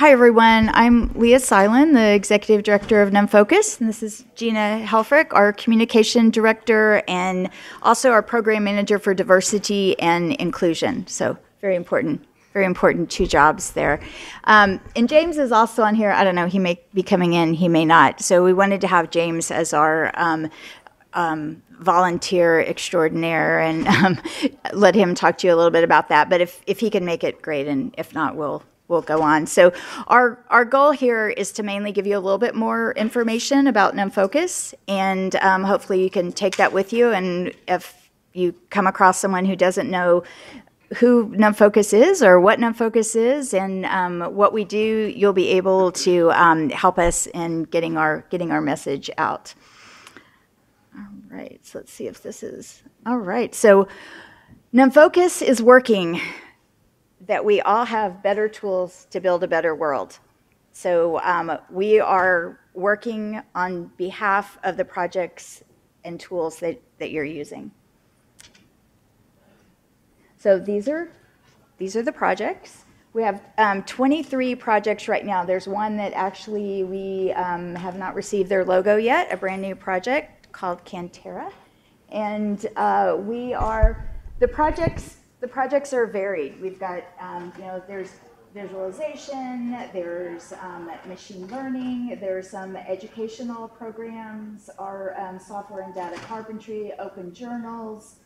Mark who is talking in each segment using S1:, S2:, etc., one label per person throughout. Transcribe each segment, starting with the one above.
S1: Hi, everyone. I'm Leah Silen, the Executive Director of NumFOCUS, and this is Gina Helfrich, our Communication Director, and also our Program Manager for Diversity and Inclusion. So very important two jobs there. And James is also on here. I don't know, he may be coming in, he may not. So we wanted to have James as our volunteer extraordinaire and let him talk to you a little bit about that. But if he can make it, great, and if not, we'll go on. So our goal here is to mainly give you a little bit more information about NumFOCUS, and hopefully you can take that with you. And if you come across someone who doesn't know who NumFOCUS is or what NumFOCUS is and what we do, you'll be able to help us in getting our message out. All right, so let's see if this is, all right. So NumFOCUS is working that we all have better tools to build a better world. So we are working on behalf of the projects and tools that you're using. So these are the projects. We have 23 projects right now. There's one that actually we have not received their logo yet, a brand new project called Cantera. And the projects are varied. We've got, there's visualization, there's machine learning, there's some educational programs, our software and data carpentry, open journals.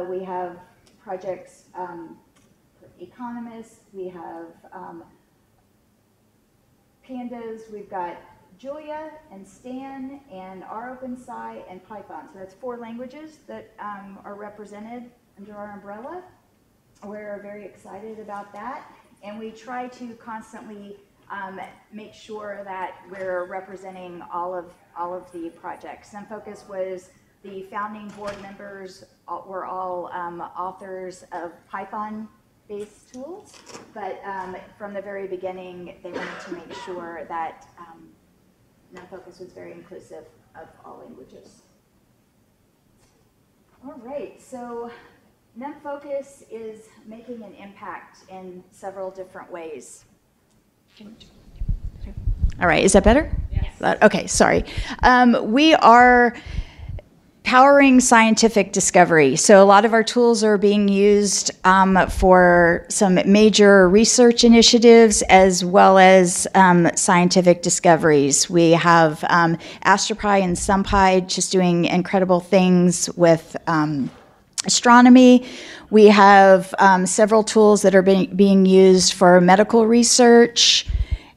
S1: We have projects for economists. We have pandas. We've got Julia and Stan and ROpenSci and Python. So that's 4 languages that are represented under our umbrella. We're very excited about that, and we try to constantly make sure that we're representing all of the projects. NumFOCUS was the founding board members were all authors of Python-based tools, but from the very beginning, they wanted to make sure that NumFOCUS was very inclusive of all languages. All right, so NumFOCUS is making an impact in several different ways. All right, is that better? Yes. Okay, sorry. We are powering scientific discovery. So a lot of our tools are being used for some major research initiatives as well as scientific discoveries. We have AstroPy and SumPy just doing incredible things with astronomy. We have several tools that are being used for medical research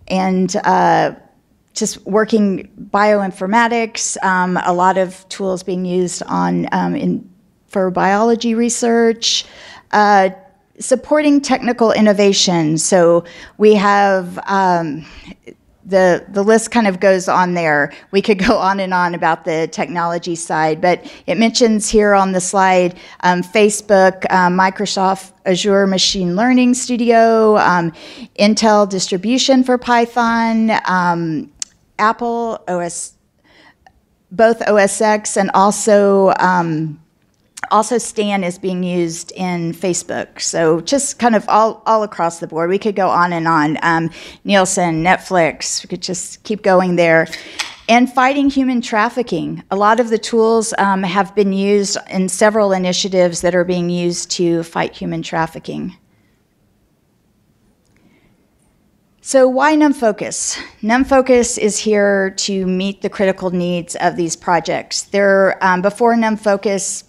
S1: and just working bioinformatics, a lot of tools being used for biology research, supporting technical innovation. So we have the list kind of goes on there. We could go on and on about the technology side, but it mentions here on the slide Facebook, Microsoft Azure Machine Learning Studio, Intel distribution for Python, Apple OS, both OS X and also Stan is being used in Facebook. So just kind of all across the board. We could go on and on. Nielsen, Netflix, we could just keep going there. And fighting human trafficking. A lot of the tools have been used in several initiatives that are being used to fight human trafficking. So why NumFOCUS? NumFOCUS is here to meet the critical needs of these projects. Before NumFOCUS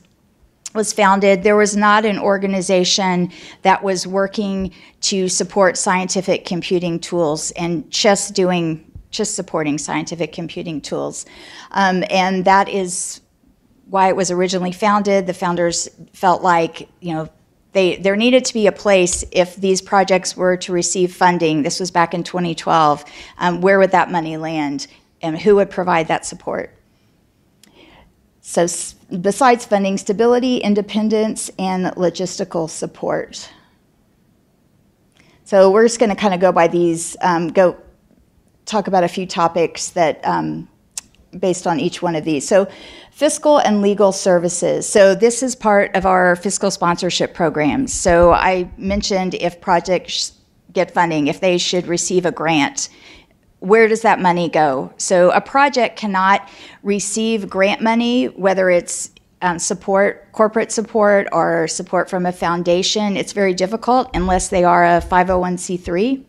S1: was founded, there was not an organization that was working to support scientific computing tools and just supporting scientific computing tools. And that is why it was originally founded. The founders felt like, there needed to be a place if these projects were to receive funding. This was back in 2012. Where would that money land, and who would provide that support? So besides funding, stability, independence, and logistical support. So we're just going to kind of go by these, talk about a few topics that based on each one of these. So fiscal and legal services. So this is part of our fiscal sponsorship programs. So I mentioned if projects get funding, if they should receive a grant, where does that money go? So a project cannot receive grant money, whether it's support, corporate support, or support from a foundation. It's very difficult unless they are a 501c3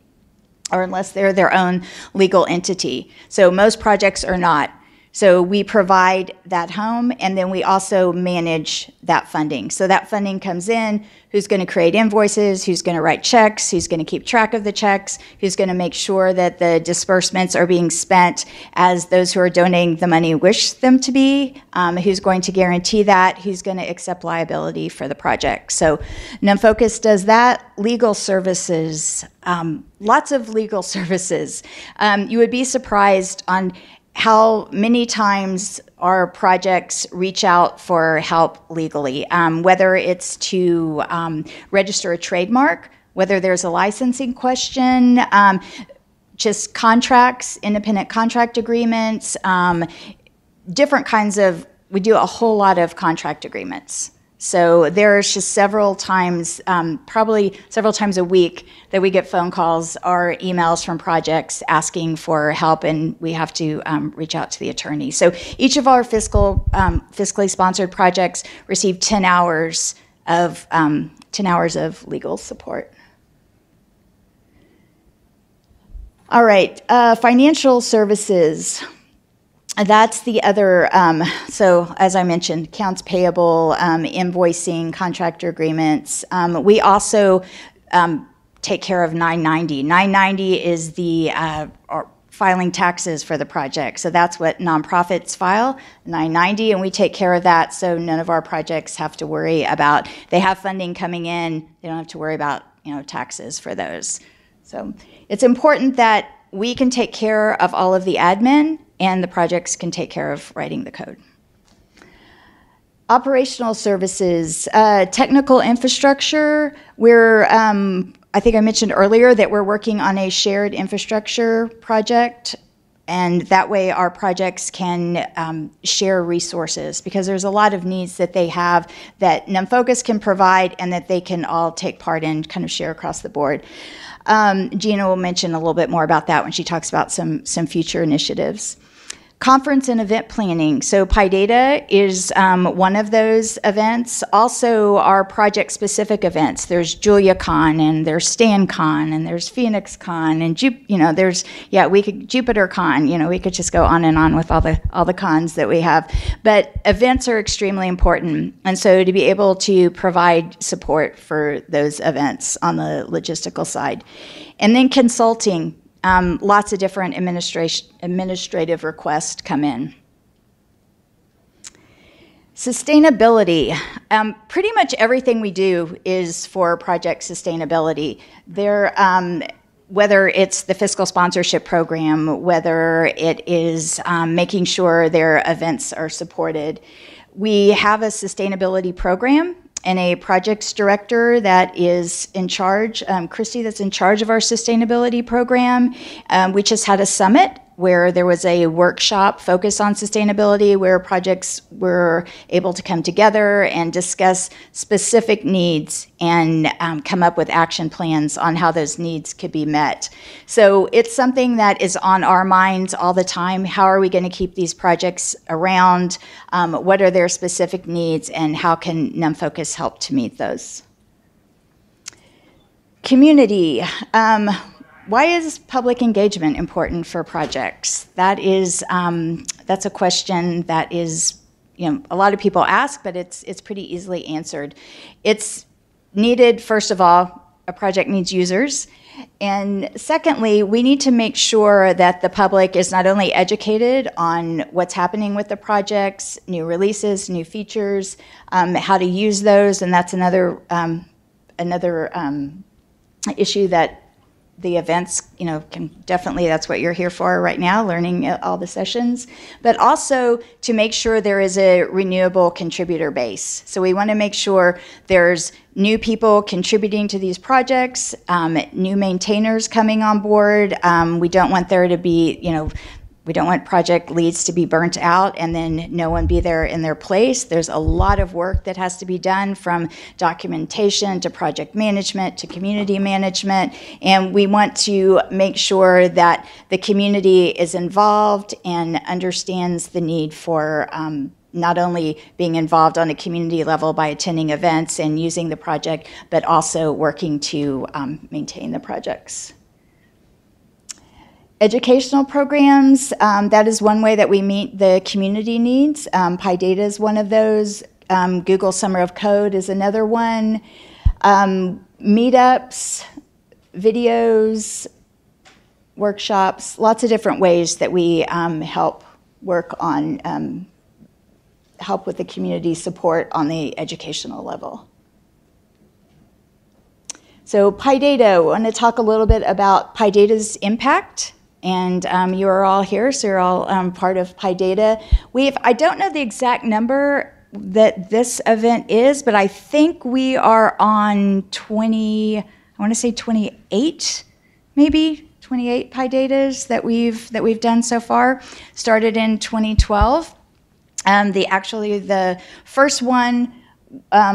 S1: or unless they're their own legal entity. So most projects are not. So we provide that home, and then we also manage that funding. So that funding comes in, who's going to create invoices, who's going to write checks, who's going to keep track of the checks, who's going to make sure that the disbursements are being spent as those who are donating the money wish them to be, who's going to guarantee that, who's going to accept liability for the project. So NumFOCUS does that. Legal services, lots of legal services. You would be surprised on how many times our projects reach out for help legally, whether it's to register a trademark, whether there's a licensing question, just contracts, independent contract agreements, different kinds of, we do a whole lot of contract agreements. So there's just several times, probably several times a week, that we get phone calls or emails from projects asking for help, and we have to reach out to the attorney. So each of our fiscally sponsored projects receive 10 hours of legal support. All right, financial services. That's the other, so as I mentioned, accounts payable, invoicing, contractor agreements. We also take care of 990. 990 is the filing taxes for the project. So that's what nonprofits file, 990, and we take care of that, so none of our projects have to worry about, they have funding coming in, they don't have to worry about, taxes for those. So it's important that we can take care of all of the admin, and the projects can take care of writing the code. Operational services, technical infrastructure. We're, I think I mentioned earlier that we're working on a shared infrastructure project, and that way our projects can share resources, because there's a lot of needs that they have that NumFOCUS can provide and that they can all take part in, kind of share across the board. Gina will mention a little bit more about that when she talks about some future initiatives. Conference and event planning. So PyData is one of those events. Also, our project-specific events. There's JuliaCon, and there's StanCon, and there's PhoenixCon, and there's JupyterCon. We could just go on and on with all the cons that we have. But events are extremely important, and so to be able to provide support for those events on the logistical side, and then consulting. Lots of different administrative requests come in. Sustainability. Pretty much everything we do is for project sustainability. Whether it's the fiscal sponsorship program, whether it is making sure their events are supported. We have a sustainability program and a projects director that is in charge, Christy, that's in charge of our sustainability program. We just had a summit where there was a workshop focused on sustainability, where projects were able to come together and discuss specific needs and come up with action plans on how those needs could be met. So it's something that is on our minds all the time. How are we going to keep these projects around? What are their specific needs, and how can NumFOCUS help to meet those? Community. Why is public engagement important for projects? That's a question that is, a lot of people ask, but it's pretty easily answered. It's needed, first of all, a project needs users. And secondly, we need to make sure that the public is not only educated on what's happening with the projects, new releases, new features, how to use those, and that's another issue that the events, can definitely, that's what you're here for right now, learning all the sessions, but also to make sure there is a renewable contributor base. So we want to make sure there's new people contributing to these projects, new maintainers coming on board. We don't want there to be, We don't want project leads to be burnt out and then no one be there in their place. There's a lot of work that has to be done, from documentation to project management to community management. And we want to make sure that the community is involved and understands the need for not only being involved on a community level by attending events and using the project, but also working to maintain the projects. Educational programs, that is one way that we meet the community needs. PyData is one of those. Google Summer of Code is another one. Meetups, videos, workshops, lots of different ways that we help work on, help with the community support on the educational level. So PyData, I want to talk a little bit about PyData's impact. And you are all here, so you're all part of PyData. I don't know the exact number that this event is, but I think we are on 20, I want to say 28, maybe 28 PyDatas that we've done so far. Started in 2012. The first one,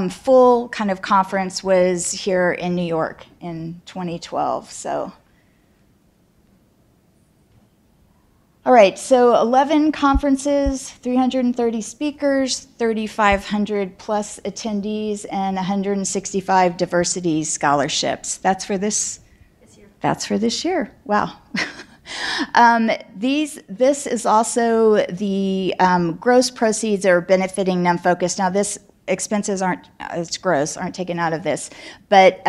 S1: full kind of conference, was here in New York in 2012. So. All right, so 11 conferences, 330 speakers, 3,500 plus attendees, and 165 diversity scholarships. That's for this year. That's for this year. Wow. This is also the gross proceeds are benefiting NumFOCUS. Now, this expenses aren't taken out of this, but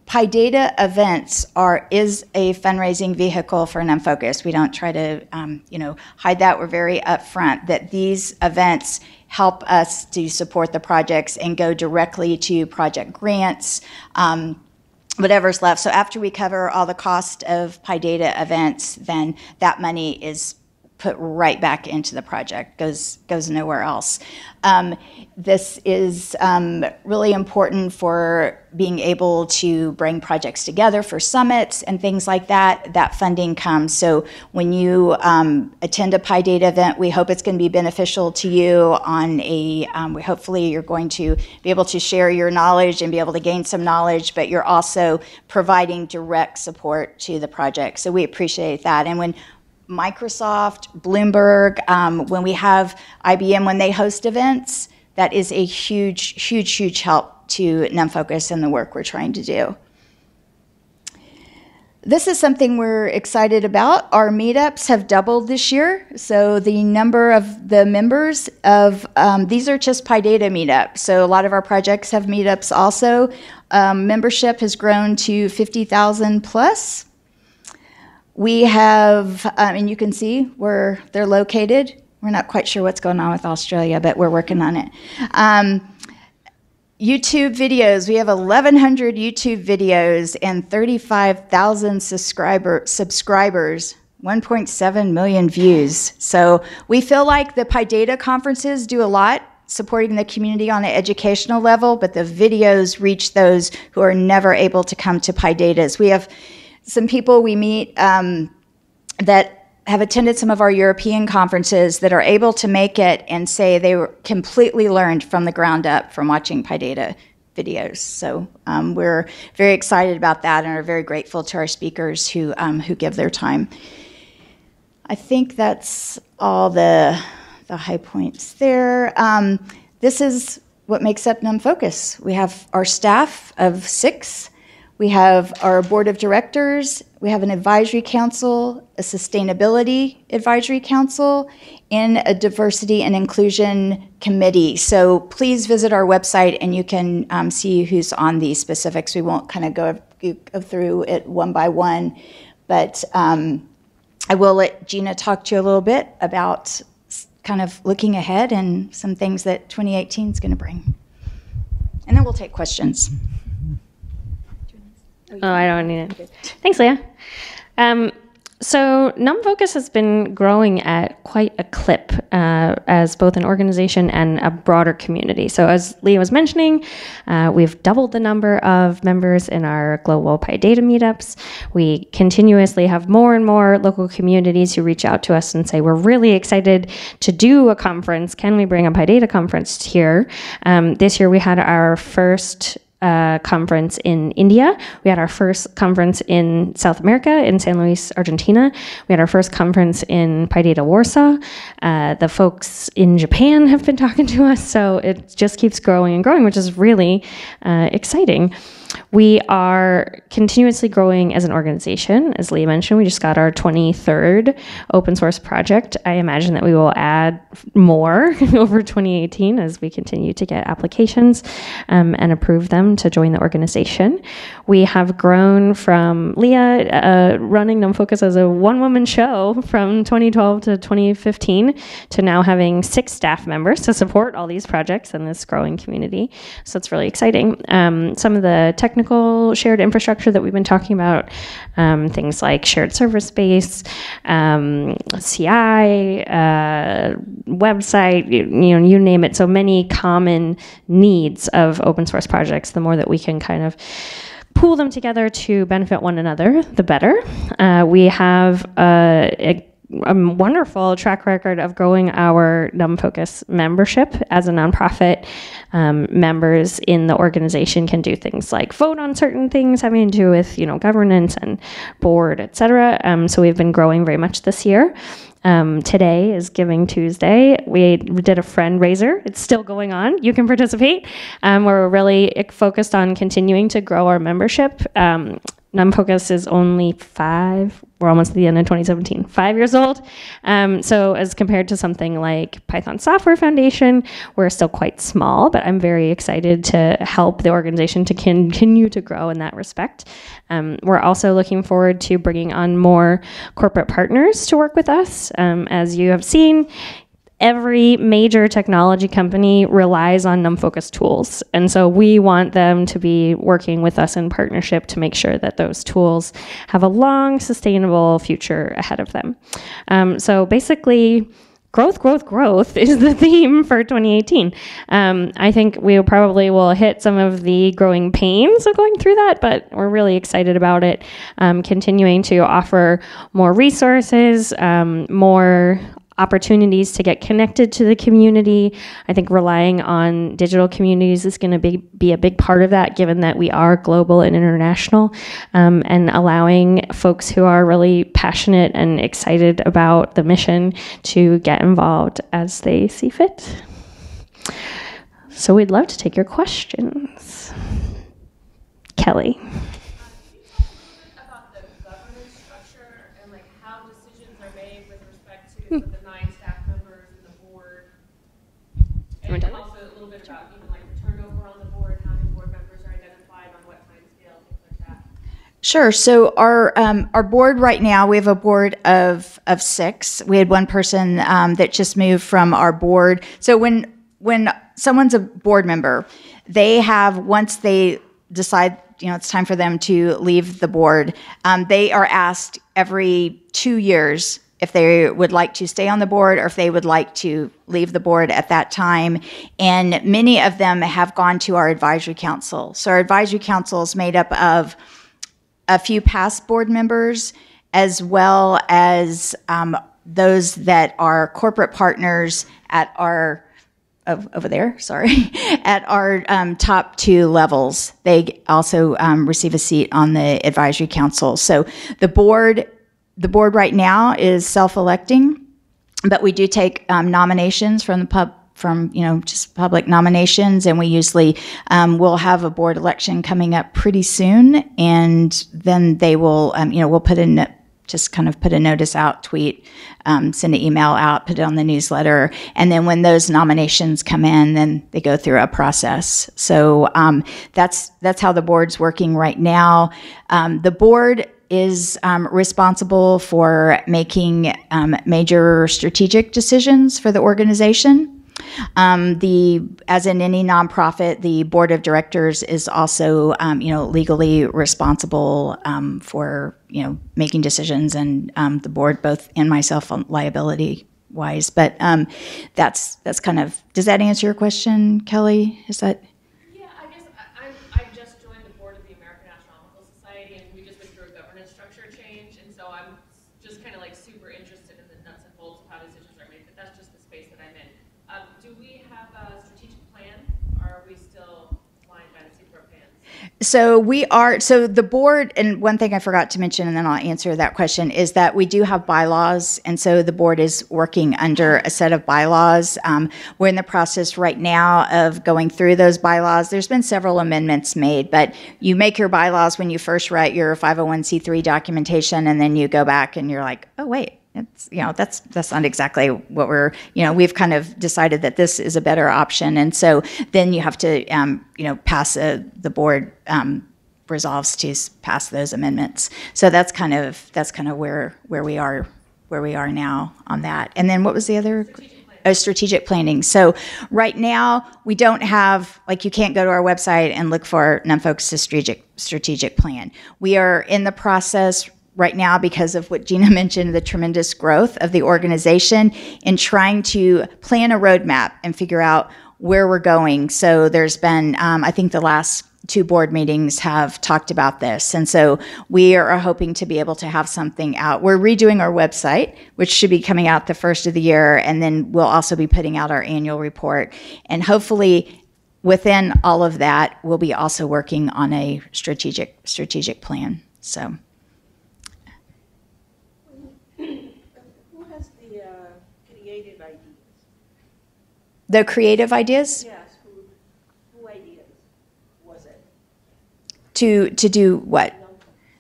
S1: PyData events is a fundraising vehicle for NumFOCUS. We don't try to hide that. We're very upfront that these events help us to support the projects and go directly to project grants, whatever's left. So after we cover all the cost of PyData events, then that money is put right back into the project, goes nowhere else. This is really important for being able to bring projects together for summits and things like that. That funding comes. So when you attend a PyData event, we hope it's going to be beneficial to you on hopefully you're going to be able to share your knowledge and be able to gain some knowledge, but you're also providing direct support to the project. So we appreciate that. And when Microsoft, Bloomberg, when we have IBM, when they host events, that is a huge, huge, huge help to NumFOCUS and the work we're trying to do. This is something we're excited about. Our meetups have doubled this year. So the number of the members of, these are just PyData meetups. So a lot of our projects have meetups also. Membership has grown to 50,000 plus. We have, and you can see where they're located. We're not quite sure what's going on with Australia, but we're working on it. YouTube videos, we have 1,100 YouTube videos and 35,000 subscribers, 1.7 million views. So we feel like the PyData conferences do a lot supporting the community on an educational level, but the videos reach those who are never able to come to PyDatas. We have some people we meet that have attended some of our European conferences that are able to make it and say they were completely learned from the ground up from watching PyData videos. So we're very excited about that and are very grateful to our speakers who give their time. I think that's all the high points there. This is what makes up NumFOCUS. We have our staff of 6. We have our board of directors, we have an advisory council, a sustainability advisory council, and a diversity and inclusion committee. So please visit our website and you can see who's on these specifics. We won't kind of go through it one by one, but I will let Gina talk to you a little bit about kind of looking ahead and some things that 2018 is going to bring. And then we'll take questions.
S2: Oh, I don't need it. Thanks, Leah. So NumFOCUS has been growing at quite a clip as both an organization and a broader community. So as Leah was mentioning, we've doubled the number of members in our global PyData meetups. We continuously have more and more local communities who reach out to us and say, we're really excited to do a conference. Can we bring a PyData conference here? This year we had our first conference in India. We had our first conference in South America, in San Luis, Argentina. We had our first conference in PyData Warsaw. The folks in Japan have been talking to us, so it just keeps growing and growing, which is really exciting. We are continuously growing as an organization. As Leah mentioned, we just got our 23rd open source project. I imagine that we will add more over 2018 as we continue to get applications and approve them to join the organization. We have grown from Leah running NumFOCUS as a one-woman show from 2012 to 2015 to now having 6 staff members to support all these projects and this growing community. So it's really exciting. Some of the technical shared infrastructure that we've been talking about, things like shared server space, CI, website, you name it. So many common needs of open source projects. The more that we can kind of pool them together to benefit one another, the better. We have a wonderful track record of growing our NumFOCUS membership as a nonprofit. Members in the organization can do things like vote on certain things having to do with, governance and board, et cetera. So we've been growing very much this year. Today is Giving Tuesday. We did a friend raiser. It's still going on. You can participate. We're really focused on continuing to grow our membership. NumFOCUS is only 5. We're almost at the end of 2017. 5 years old. So as compared to something like Python Software Foundation, we're still quite small, but I'm very excited to help the organization to continue to grow in that respect. We're also looking forward to bringing on more corporate partners to work with us. As you have seen, every major technology company relies on NumFOCUS tools. And so we want them to be working with us in partnership to make sure that those tools have a long, sustainable future ahead of them. So basically, growth is the theme for 2018. I think we probably will hit some of the growing pains of going through that, but we're really excited about it. Continuing to offer more resources, more opportunities to get connected to the community. I think relying on digital communities is going to be a big part of that, given that we are global and international, and allowing folks who are really passionate and excited about the mission to get involved as they see fit. So we'd love to take your questions. Kelly.
S3: About the governance structure and how decisions are made with respect to the 9 staff members and the board, and also a little bit about even the turnover on the board, how many board members are identified, on what time scale, things like that.
S1: Sure. So our board right now, we have a board of 6. We had one person that just moved from our board. So when someone's a board member, they have, once they decide it's time for them to leave the board, they are asked every 2 years if they would like to stay on the board or if they would like to leave the board at that time. And many of them have gone to our advisory council. So our advisory council is made up of a few past board members, as well as those that are corporate partners at our over there, sorry, at our top 2 levels. They also receive a seat on the advisory council. So the board right now is self-electing, but we do take nominations from just public nominations, and we usually will have a board election coming up pretty soon, and then they will, we'll put in just kind of put a notice out, tweet, send an email out, put it on the newsletter. And then when those nominations come in, then they go through a process. So that's how the board's working right now. The board is responsible for making major strategic decisions for the organization. As in any nonprofit, the board of directors is also, legally responsible for, making decisions, and the board, both and myself, on liability wise. But that's kind of. Does that answer your question, Kelly? Is that?
S3: Yeah, I guess I just joined the board of the American Astronomical Society, and we just went through a governance structure change, and so I'm just kind of like super interested in the nuts and bolts of how decisions are made. But that's just the space that I'm in. Do we have a strategic plan, or are we still flying by the seat of our pants?
S1: So the board, and one thing I forgot to mention, and then I'll answer that question, is that we do have bylaws, and so the board is working under a set of bylaws. We're in the process right now of going through those bylaws. There's been several amendments made, but you make your bylaws when you first write your 501c3 documentation, and then you go back and you're like, oh, wait. That's not exactly what we've kind of decided that this is a better option. And so then you have to, pass the board resolves to pass those amendments. So that's kind of where we are now on that. And then what was the other? Strategic planning. So right now we don't have, you can't go to our website and look for NumFOCUS' strategic plan. We are in the process right now, because of what Gina mentioned, the tremendous growth of the organization, in trying to plan a roadmap and figure out where we're going. So there's been, I think the last 2 board meetings have talked about this. And so we are hoping to be able to have something out. We're redoing our website, which should be coming out the first of the year. And then we'll also be putting out our annual report. And hopefully within all of that, we'll be also working on a strategic plan. So.
S4: Creative ideas.
S1: The creative ideas?
S4: Yes, who ideas was it?
S1: To do what?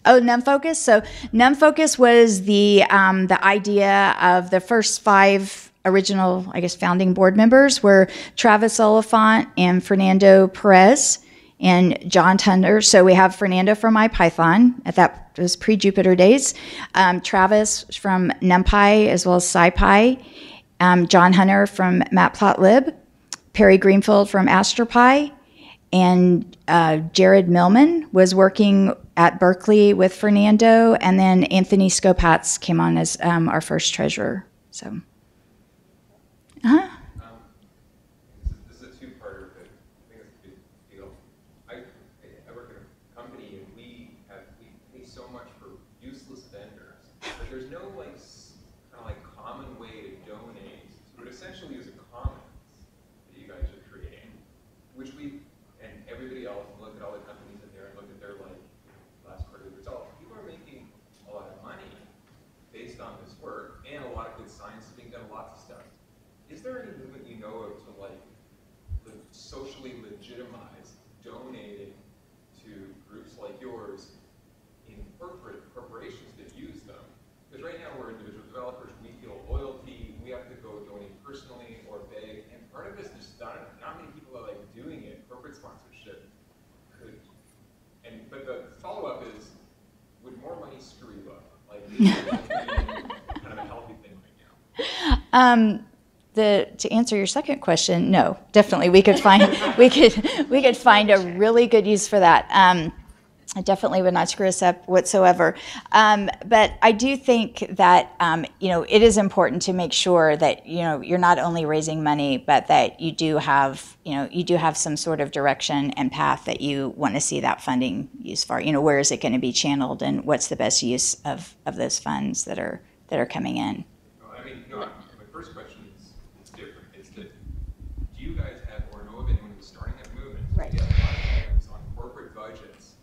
S1: Oh, NumFOCUS. So NumFOCUS was the idea of the first 5 original, founding board members were Travis Oliphant and Fernando Perez and John Tunder. So we have Fernando from IPython, that was pre-Jupyter days, Travis from NumPy as well as SciPy, John Hunter from Matplotlib, Perry Greenfield from AstroPy, and Jared Millman was working at Berkeley with Fernando, and then Anthony Skopatz came on as our first treasurer. So,
S5: This is a two-parter, but I think it's a big deal. I work at a company, and we pay so much for useless vendors, but there's no common way to donate. But essentially, is a commons that you guys are creating, which and everybody else look at all the companies in there and look at their last quarterly results. People are making a lot of money based on this work, and a lot of good science is being done, lots of stuff. Is there any movement you know of to socially legitimize donating to groups like yours in corporations that use them? Because right now we're individual developers, we feel loyalty, we have to go donate personally or beg, and part of this is just not many people are doing it. Corporate sponsorship could, but the follow-up is, would more money screw you up? Kind of a healthy thing right now.
S1: To answer your second question, no, definitely we could find a really good use for that. It definitely would not screw us up whatsoever. But I do think that it is important to make sure that you're not only raising money, but that you do have some sort of direction and path that you want to see that funding used for. Where is it going to be channeled, and what's the best use of those funds that are coming in?
S5: My first question is different. It's that, do you guys have, or know of anyone who's starting a movement?
S1: Right.
S5: You have a lot of items on corporate budgets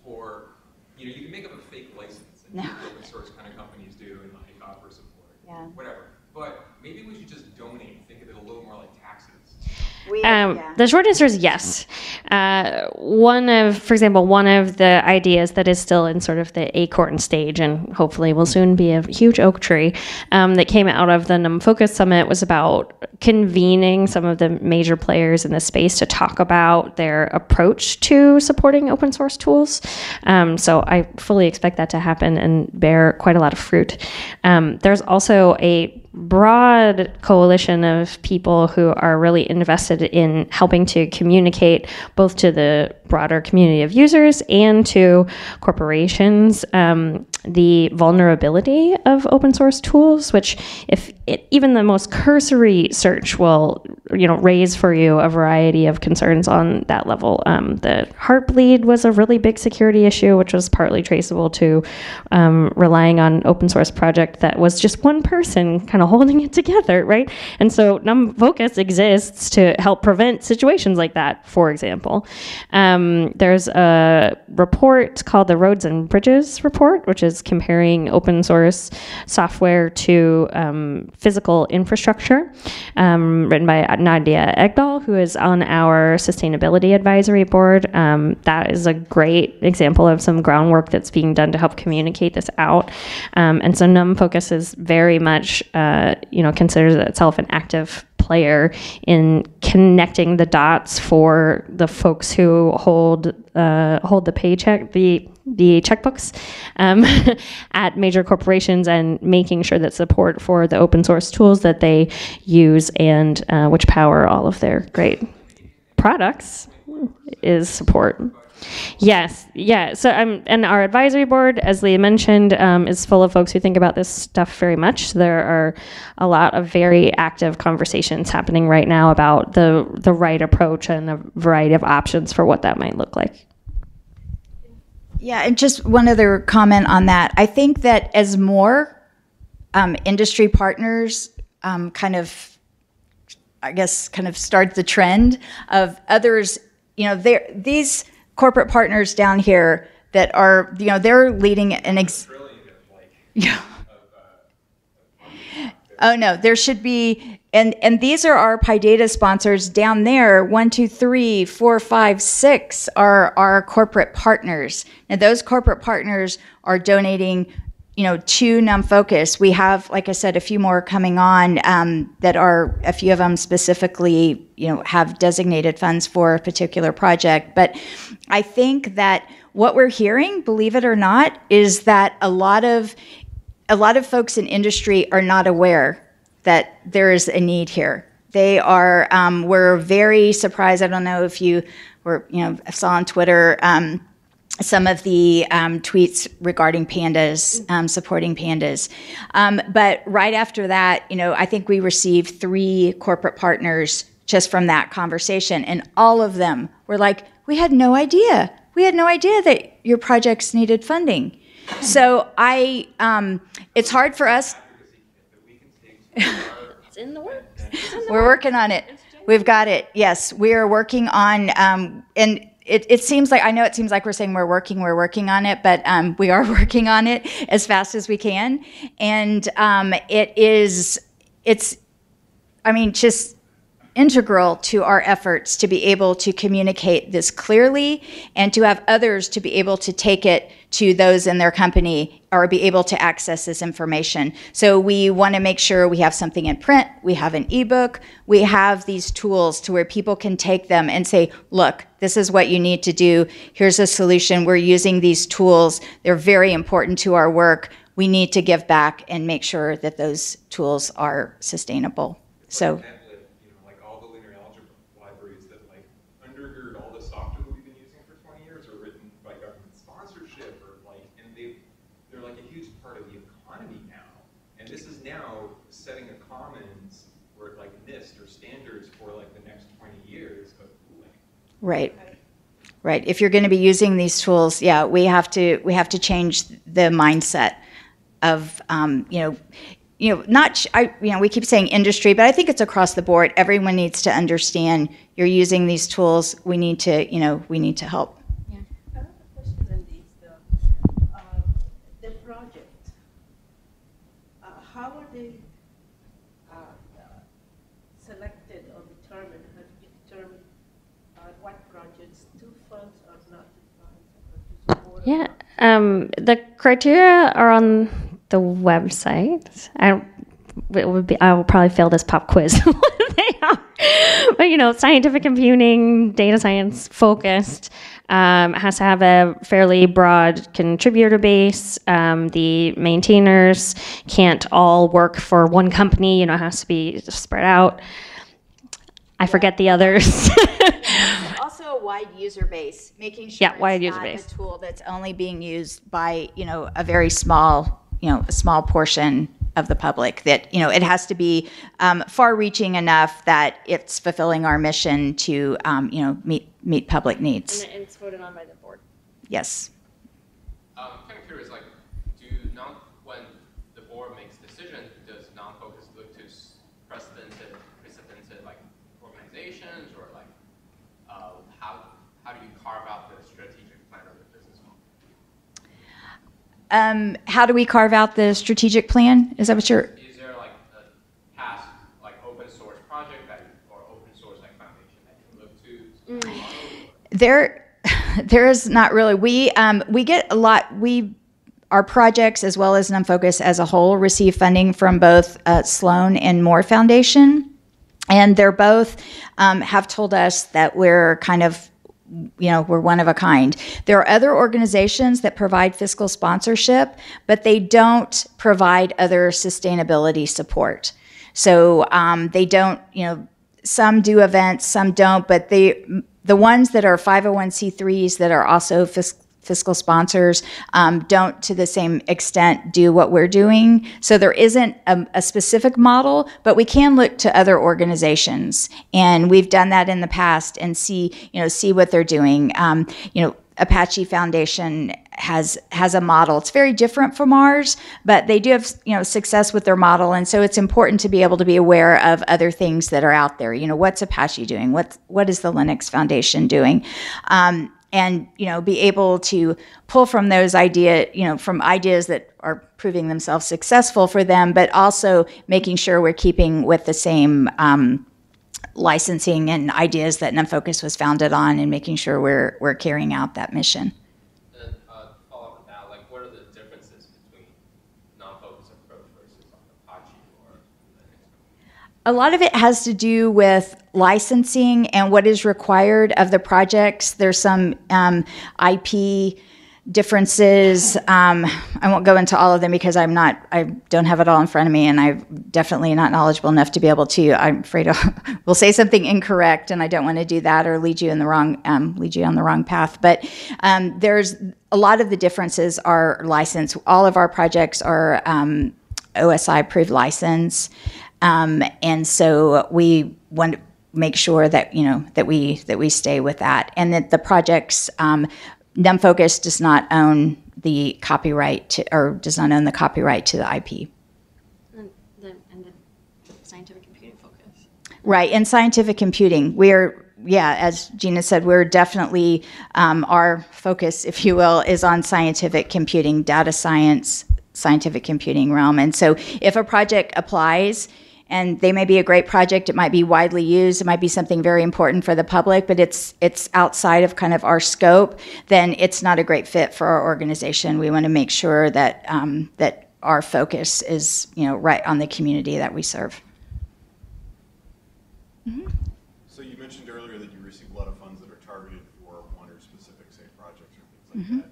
S5: for, you can make up a fake license, and open source kind of companies do, and offer support, whatever. But maybe we should just donate, think of it a little more like taxes.
S2: The short answer is yes. For example, one of the ideas that is still in sort of the acorn stage and hopefully will soon be a huge oak tree that came out of the NumFOCUS summit was about convening some of the major players in the space to talk about their approach to supporting open source tools. So I fully expect that to happen and bear quite a lot of fruit. There's also a broad coalition of people who are really invested in helping to communicate both to the broader community of users and to corporations the vulnerability of open source tools, which even the most cursory search will raise for you a variety of concerns on that level. The Heartbleed was a really big security issue, which was partly traceable to relying on an open source project that was just one person kind of holding it together, right? And so NumFOCUS exists to help prevent situations like that, for example. There's a report called the Roads and Bridges report, which is comparing open source software to physical infrastructure, written by Nadia Egdal, who is on our sustainability advisory board. That is a great example of some groundwork that's being done to help communicate this out. And so NumFOCUS is very much, considers itself an active player in connecting the dots for the folks who hold the paycheck, the checkbooks at major corporations, and making sure that support for the open source tools that they use and which power all of their great products is support. Yes, yeah. So and our advisory board, as Leah mentioned, is full of folks who think about this stuff very much. There are a lot of very active conversations happening right now about the right approach and a variety of options for what that might look like.
S1: Yeah, and just one other comment on that. I think that as more industry partners kind of start the trend of others, these corporate partners down here that are, they're leading oh no, there should be, and these are our PyData sponsors down there. 1, 2, 3, 4, 5, 6 are our corporate partners. Now those corporate partners are donating, to NumFOCUS. We have, like I said, a few more coming on that are, a few of them specifically, have designated funds for a particular project. But I think that what we're hearing, believe it or not, is that a lot of folks in industry are not aware that there is a need here. They are, we're very surprised. I don't know if you were, saw on Twitter, some of the tweets regarding pandas, supporting pandas. But right after that, I think we received 3 corporate partners just from that conversation. And all of them were like, we had no idea. We had no idea that your projects needed funding. So it's hard for us.
S2: It's in the works.
S1: We're working on it. We've got it. Yes, we are working on, and it seems like, I know it seems like we're saying we're working on it, but we are working on it as fast as we can. And it's just integral to our efforts to be able to communicate this clearly and to have others to be able to take it to those in their company or be able to access this information. So we want to make sure we have something in print, we have an ebook, we have these tools to where people can take them and say, look, this is what you need to do. Here's a solution. We're using these tools. They're very important to our work. We need to give back and make sure that those tools are sustainable. So. Right. If you're going to be using these tools, yeah, we have to change the mindset of, we keep saying industry, but I think it's across the board. Everyone needs to understand you're using these tools. We need to help.
S4: Yeah. I have a question on the project. How are they selected or determined? budgets to funds or not to funds or to support?
S2: Yeah, the criteria are on the website. I will probably fail this pop quiz. What they are. But, scientific computing, data science focused, has to have a fairly broad contributor base. The maintainers can't all work for one company, it has to be spread out. I forget the others.
S1: Also a wide user base, making sure
S2: wide
S1: it's
S2: user
S1: not
S2: base.
S1: a tool that's only being used by, a very small, a small portion of the public, that, it has to be far-reaching enough that it's fulfilling our mission to, meet public needs.
S2: And it's voted on by the board.
S1: Yes.
S5: I'm kind of curious, when the board makes decisions, does NumFOCUS look to precedented organizations, or how do you carve out the strategic plan of the business model?
S1: How do we carve out the strategic plan? Is that what you're?
S5: Is there a past open source project or open source foundation that you look to?
S1: There is not really. We get a lot. Our projects, as well as NumFOCUS as a whole, receive funding from both Sloan and Moore Foundation, and they're both have told us that we're kind of, we're one of a kind. There are other organizations that provide fiscal sponsorship, but they don't provide other sustainability support. So they don't, some do events, some don't, but the ones that are 501c3s that are also fiscal sponsors don't to the same extent do what we're doing. So there isn't a specific model, but we can look to other organizations, and we've done that in the past and see what they're doing. Apache Foundation has a model. It's very different from ours, but they do have success with their model, and so it's important to be able to be aware of other things that are out there. What's Apache doing? What is the Linux Foundation doing? And be able to pull from those from ideas that are proving themselves successful for them, but also making sure we're keeping with the same licensing and ideas that NumFOCUS was founded on, and making sure we're carrying out that mission.
S5: And follow up with that, what are the differences between NumFOCUS approach versus Apache or Linux?
S1: A lot of it has to do with licensing and what is required of the projects. There's some IP differences. I won't go into all of them because I don't have it all in front of me, and I'm definitely not knowledgeable enough to be able to. I'm afraid we'll say something incorrect, and I don't want to do that or lead you on the wrong path. But there's a lot of the differences are license. All of our projects are OSI approved license, and so we want to make sure that that we stay with that, and that the projects. NumFOCUS does not own the copyright does not own the copyright to the IP.
S2: And the scientific computing focus.
S1: Right, and scientific computing, as Gina said, we're definitely our focus, if you will, is on scientific computing, data science, scientific computing realm. And so, if a project applies, and they may be a great project, it might be widely used, it might be something very important for the public, but it's outside of kind of our scope, then it's not a great fit for our organization. We want to make sure that that our focus is right on the community that we serve. Mm-hmm.
S6: So you mentioned earlier that you receive a lot of funds that are targeted for one or specific, say, projects or things like that.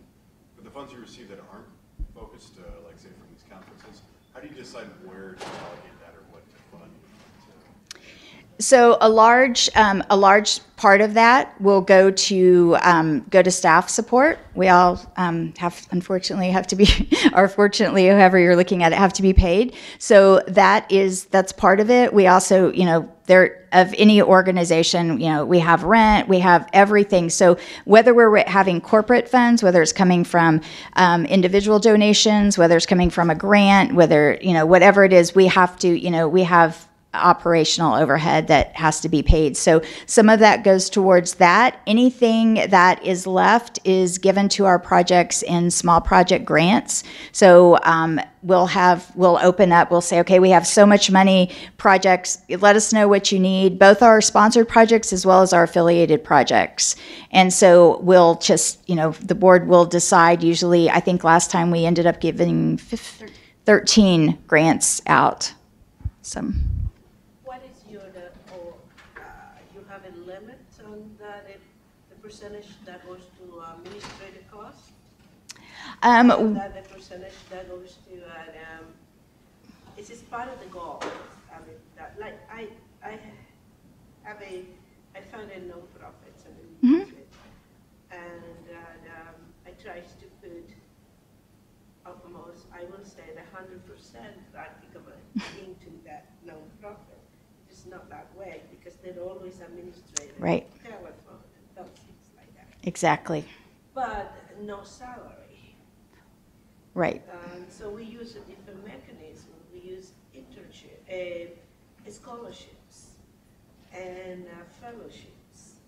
S6: But the funds you receive that aren't focused, like say from these conferences, how do you decide where to allocate that or what to fund?
S1: So a large part of that will go to staff support. We all unfortunately have to be, or fortunately, however you're looking at it, have to be paid. So that's part of it. We also, of any organization, we have rent, we have everything. So whether we're having corporate funds, whether it's coming from individual donations, whether it's coming from a grant, whether, whatever it is, we have to, we have operational overhead that has to be paid. So some of that goes towards that. Anything that is left is given to our projects in small project grants. So we'll open up, we'll say, okay, we have so much money, projects, let us know what you need, both our sponsored projects as well as our affiliated projects. And so we'll just, the board will decide. Usually, I think last time we ended up giving 13 grants out.
S4: What is your, you have a limit on that, the percentage that goes to administrative costs? That the percentage that goes to, is this part of the goal? I mean, that, like, I found a non-profits and I try to put almost, I will say, 100% practically into that non-profit. It's not that way because they're always administrative.
S1: Right.
S4: Telephone and those things like that.
S1: Exactly.
S4: But no salary.
S1: Right.
S4: So we use a different mechanism. We use internship, scholarships, and fellowships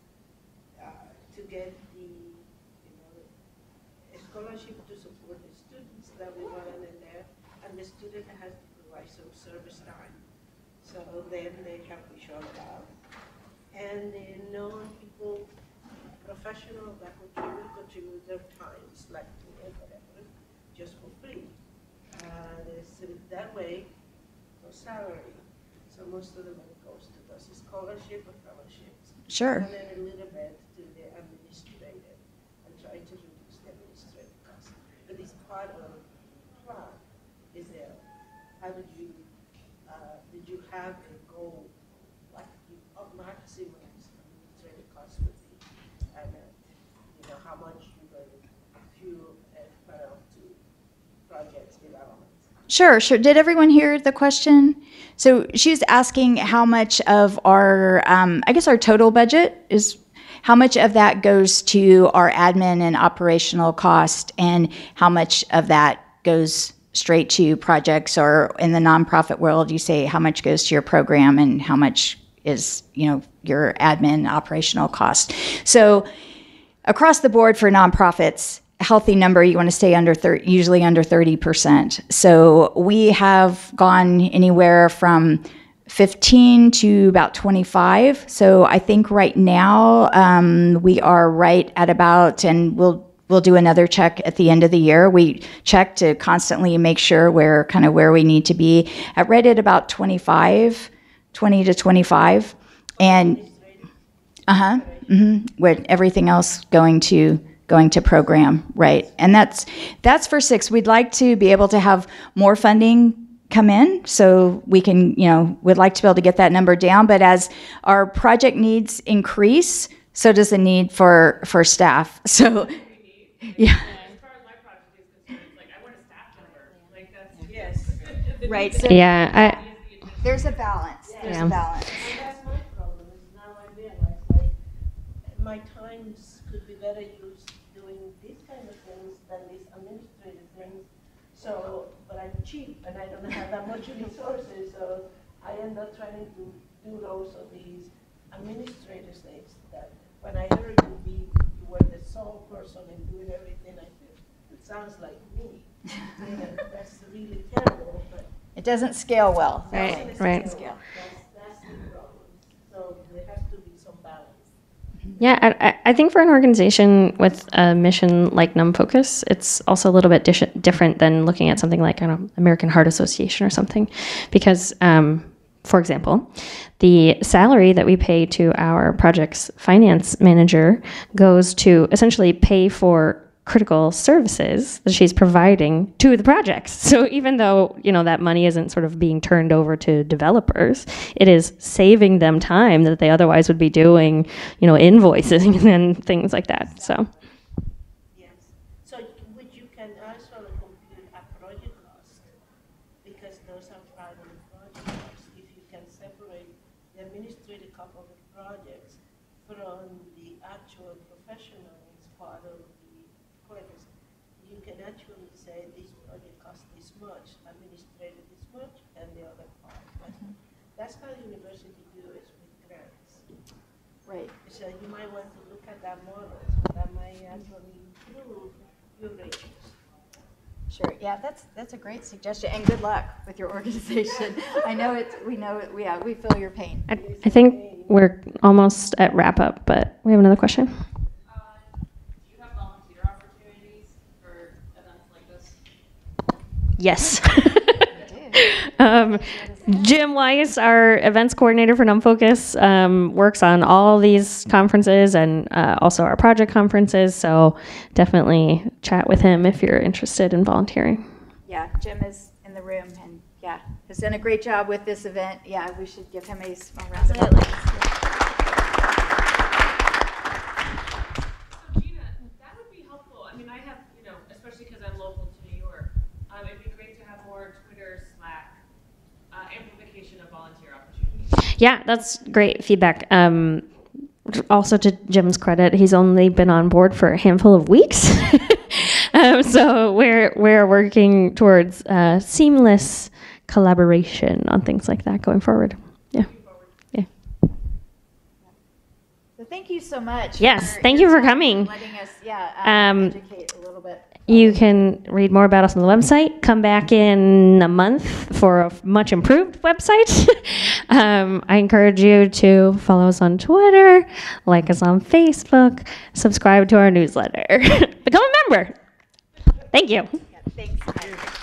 S4: to get the scholarship to support the students that we want in there, and the student has to provide some service time. So then they have to show up. And the non-people, professional that contribute their times, like whatever, just for free. So that way, no salary. So most of the money goes to those scholarship or fellowships.
S1: Sure.
S4: And then a little bit to the administrative, and try to reduce the administrative costs. But it's part of the plan. Is there? How did you have a goal, like you maximize administrative costs would be, and how much you're going to put out to projects development?
S1: Sure. Did everyone hear the question? So she's asking how much of our, I guess our total budget is, how much of that goes to our admin and operational cost, and how much of that goes straight to projects, or in the nonprofit world, you say how much goes to your program and how much is, your admin operational cost. So across the board for nonprofits, a healthy number, you want to stay under usually under 30%. So we have gone anywhere from 15 to about 25. So I think right now we are right at about, and we'll do another check at the end of the year. We check to constantly make sure we're kind of where we need to be. Right at about 20 to 25. And where everything else going to program, right? And that's for 6. We'd like to be able to have more funding come in, so we can, we'd like to be able to get that number down. But as our project needs increase, so does the need for staff. So, yeah.
S3: As far as my project is concerned, it's like I want a staff member. Like that's
S4: Yes.
S1: Right. So
S2: Yeah.
S1: there's a balance. There's a balance.
S4: And that's my problem, is now I realize, like, my times could be better used doing these kind of things than these administrative things. So, but I'm cheap and I don't have that much resources, so I end up trying to do those of these administrative things that when I heard you were the sole person in doing everything I do, it sounds like me. That's really terrible, but
S1: It doesn't scale well.
S2: Right.
S4: that's the problem. So there has to be some balance.
S2: Yeah, I think for an organization with a mission like NumFOCUS, it's also a little bit different than looking at something like, American Heart Association or something. Because, for example, the salary that we pay to our project's finance manager goes to essentially pay for critical services that she's providing to the projects. So even though, that money isn't sort of being turned over to developers, it is saving them time that they otherwise would be doing, invoicing and things like that. So.
S4: Yes. So which you can also compute a project cost, because those are private project costs. If you can separate the administrative cost of the projects from the actual professional as part of the projects, you can actually say this project costs this much, administrative this much, and the other part. But that's how you So you might want to look at that model, so that might actually improve your ratios.
S1: Sure. Yeah, that's a great suggestion, and good luck with your organization. I know we feel your pain.
S2: I think we're almost at wrap up, but we have another question.
S3: Do you have volunteer opportunities for events like this?
S2: Yes. Jim Weiss, our events coordinator for NumFOCUS, works on all these conferences and also our project conferences. So definitely chat with him if you're interested in volunteering.
S1: Yeah, Jim is in the room and yeah, has done a great job with this event. Yeah, we should give him a small round of applause.
S3: So Gina, that would be helpful. I mean, I have, especially because I'm local to New York, it'd be great to have more Twitter, Slack, amplification of volunteer opportunities.
S2: Yeah, that's great feedback. Also, to Jim's credit, he's only been on board for a handful of weeks. So we're working towards seamless collaboration on things like that going forward. Yeah. Yeah.
S1: So thank you so much.
S2: Yes, thank you for coming.
S1: Letting us, educate a little bit.
S2: You can read more about us on the website. Come back in a month for a much improved website. I encourage you to follow us on Twitter, like us on Facebook, subscribe to our newsletter, become a member. Thank you.
S1: Yeah, thanks.